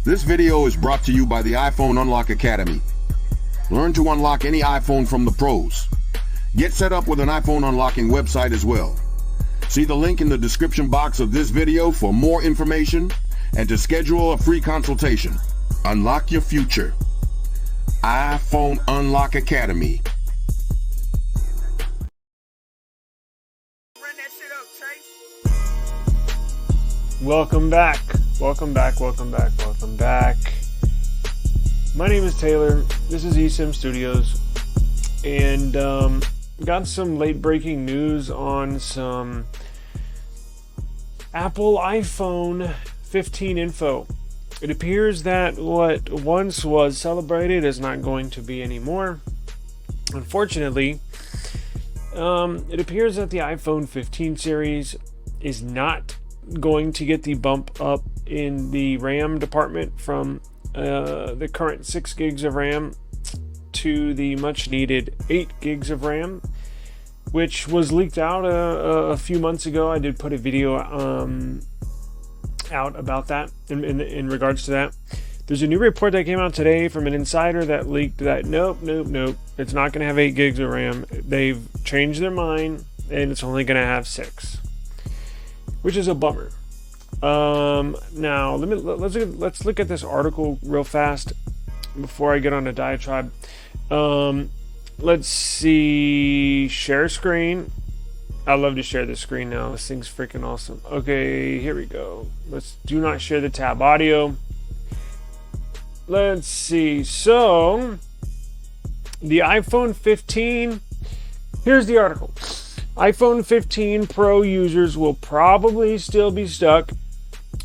This video is brought to you by the iPhone Unlock Academy. Learn to unlock any iPhone from the pros. Get set up with an iPhone unlocking website as well. See the link in the description box of this video for more information and to schedule a free consultation. Unlock your future. iPhone Unlock Academy. Welcome back. My name is Taylor. This is eSIM Studios, and got some late breaking news on some Apple iPhone 15 info. It appears that what once was celebrated is not going to be anymore. Unfortunately, it appears that the iPhone 15 series is not going to get the bump up in the RAM department from the current 6 gigs of RAM to the much needed 8 gigs of RAM, which was leaked out a few months ago. I did put a video out about that in regards to that. There's a new report that came out today from an insider that leaked that nope, it's not going to have 8 gigs of RAM. They've changed their mind and it's only going to have 6, which is a bummer. Now let's look at this article real fast before I get on a diatribe. Let's see, share screen. I love to share the screen now. This thing's freaking awesome. Okay, here we go. Let's do not share the tab audio. Let's see. So the iPhone 15, here's the article. iPhone 15 Pro users will probably still be stuck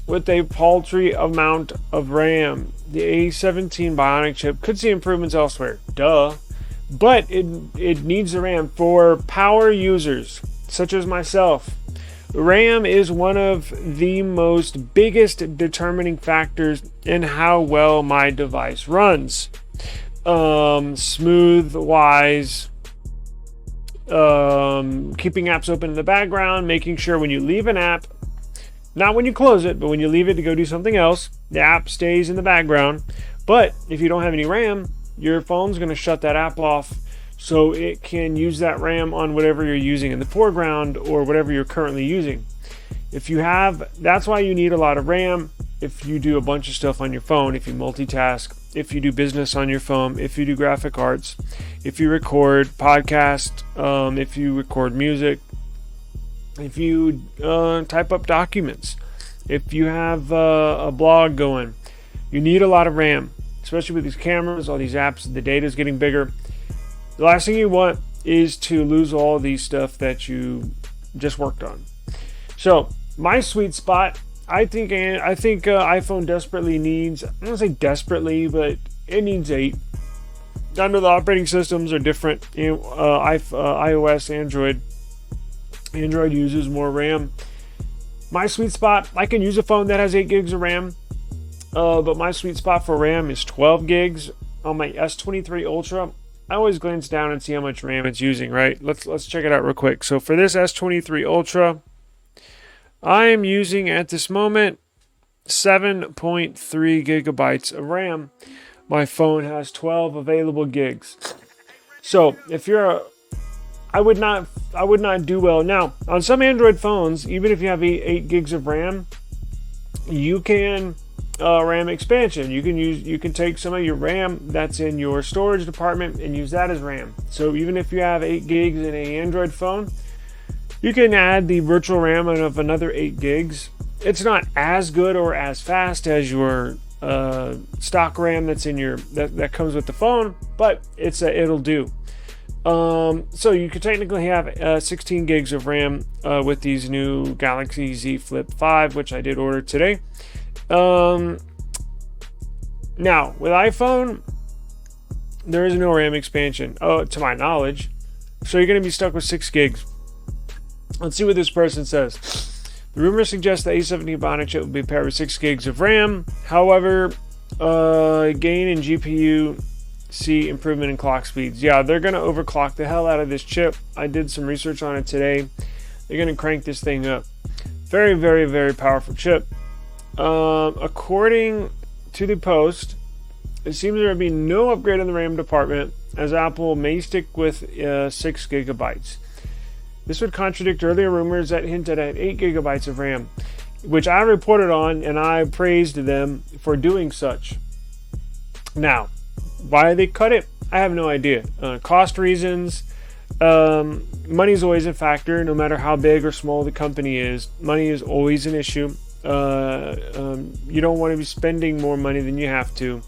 with a paltry amount of RAM. The A17 Bionic chip could see improvements elsewhere. Duh. But it needs the RAM for power users, such as myself. RAM is one of the most biggest determining factors in how well my device runs. Smooth, wise, keeping apps open in the background, making sure when you leave an app, not when you close it, but when you leave it to go do something else, the app stays in the background. But if you don't have any RAM, your phone's going to shut that app off so it can use that RAM on whatever you're using in the foreground or whatever you're currently using. That's why you need a lot of RAM if you do a bunch of stuff on your phone, if you multitask, if you do business on your phone, if you do graphic arts, if you record podcast, if you record music, if you type up documents, if you have a blog going. You need a lot of RAM, especially with these cameras, all these apps. The data is getting bigger. The last thing you want is to lose all these stuff that you just worked on. So my sweet spot, I think iPhone desperately needs, I don't say desperately, but it needs 8. I know the operating systems are different. iOS, Android uses more RAM. My sweet spot, I can use a phone that has 8 gigs of RAM, but my sweet spot for RAM is 12 gigs on my S23 Ultra. I always glance down and see how much RAM it's using, right? Let's check it out real quick. So for this S23 Ultra, I am using at this moment 7.3 gigabytes of RAM. My phone has 12 available gigs. So if you're I would not do well. Now, on some Android phones, even if you have 8 gigs of RAM, you can RAM expansion. You can take some of your RAM that's in your storage department and use that as RAM. So even if you have 8 gigs in an Android phone, you can add the virtual RAM of another 8 gigs. It's not as good or as fast as your stock RAM that's in your that comes with the phone, but it'll do. So you could technically have 16 gigs of RAM with these new Galaxy Z Flip 5, which I did order today. Now with iPhone, there is no RAM expansion, to my knowledge. So you're going to be stuck with 6 gigs. Let's see what this person says. The rumor suggests the A17 Bionic chip will be paired with 6 gigs of RAM. However, gain in GPU, see improvement in clock speeds. Yeah, they're going to overclock the hell out of this chip. I did some research on it today. They're going to crank this thing up. Very, very, very powerful chip. According to the Post, it seems there will be no upgrade in the RAM department, as Apple may stick with 6 gigabytes. This would contradict earlier rumors that hinted at 8 gigabytes of RAM, which I reported on, and I praised them for doing such. Now, why they cut it, I have no idea. Cost reasons. Money is always a factor, no matter how big or small the company is. Money is always an issue. You don't want to be spending more money than you have to.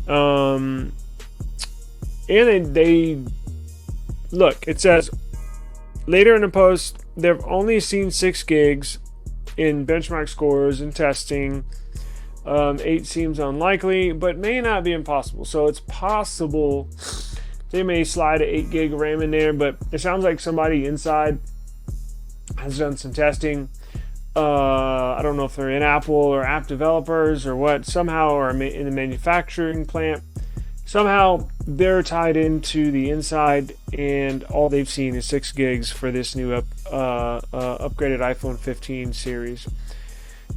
And they look, it says later in the post, they've only seen 6 gigs in benchmark scores and testing. 8 seems unlikely, but may not be impossible. So it's possible they may slide an 8 gig RAM in there, but it sounds like somebody inside has done some testing. I don't know if they're in Apple or app developers or what, somehow, or in the manufacturing plant. Somehow they're tied into the inside, and all they've seen is 6 gigs for this new upgraded iPhone 15 series.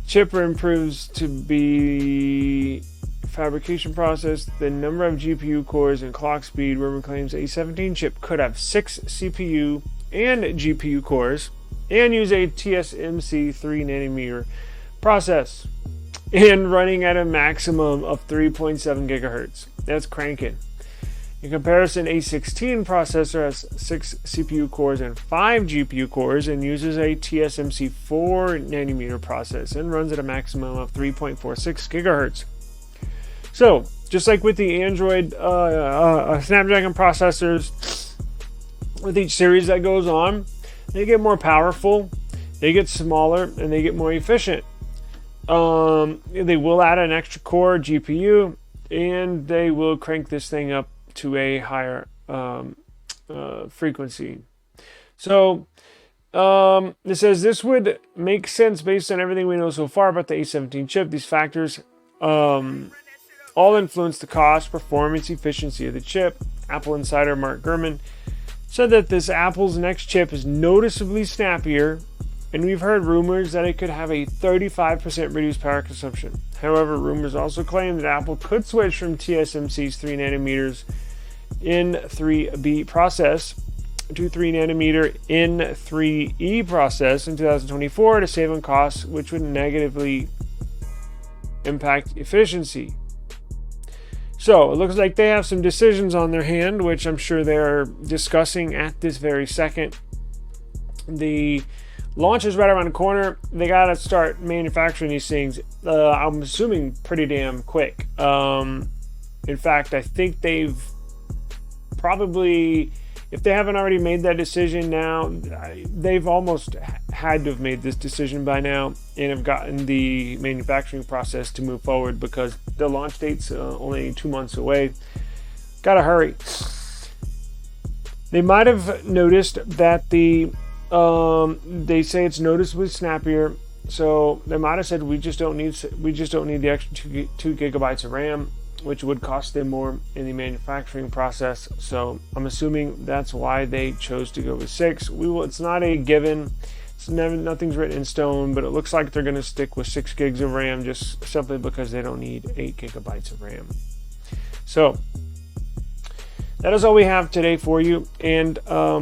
Chip improves to be fabrication process. The number of GPU cores and clock speed. Rumor claims A17 chip could have 6 CPU and GPU cores and use a TSMC 3nm process and running at a maximum of 3.7 gigahertz. That's cranking. In comparison, A16 processor has 6 CPU cores and 5 GPU cores and uses a TSMC 4nm process and runs at a maximum of 3.46 gigahertz. So, just like with the Android Snapdragon processors, with each series that goes on, they get more powerful, they get smaller, and they get more efficient. They will add an extra core GPU, and they will crank this thing up to a higher frequency. So it says this would make sense based on everything we know so far about the A17 chip. These factors all influence the cost, performance, efficiency of the chip. Apple insider Mark Gurman said that this Apple's next chip is noticeably snappier, and we've heard rumors that it could have a 35% reduced power consumption. However, rumors also claim that Apple could switch from TSMC's 3nm in 3B process to 3nm in 3E process in 2024 to save on costs, which would negatively impact efficiency. So it looks like they have some decisions on their hand, which I'm sure they're discussing at this very second. The launch is right around the corner. They got to start manufacturing these things, I'm assuming pretty damn quick. In fact, I think they've probably, if they haven't already made that decision now, they've almost had to have made this decision by now and have gotten the manufacturing process to move forward, because the launch date's only 2 months away. Gotta hurry. They might have noticed that they say it's noticeably snappier, so they might have said we just don't need the extra 2 gigabytes of RAM, which would cost them more in the manufacturing process. So I'm assuming that's why they chose to go with 6. It's not a given. Nothing's written in stone, but it looks like they're going to stick with 6 gigs of RAM just simply because they don't need 8 gigabytes of RAM. So that is all we have today for you, and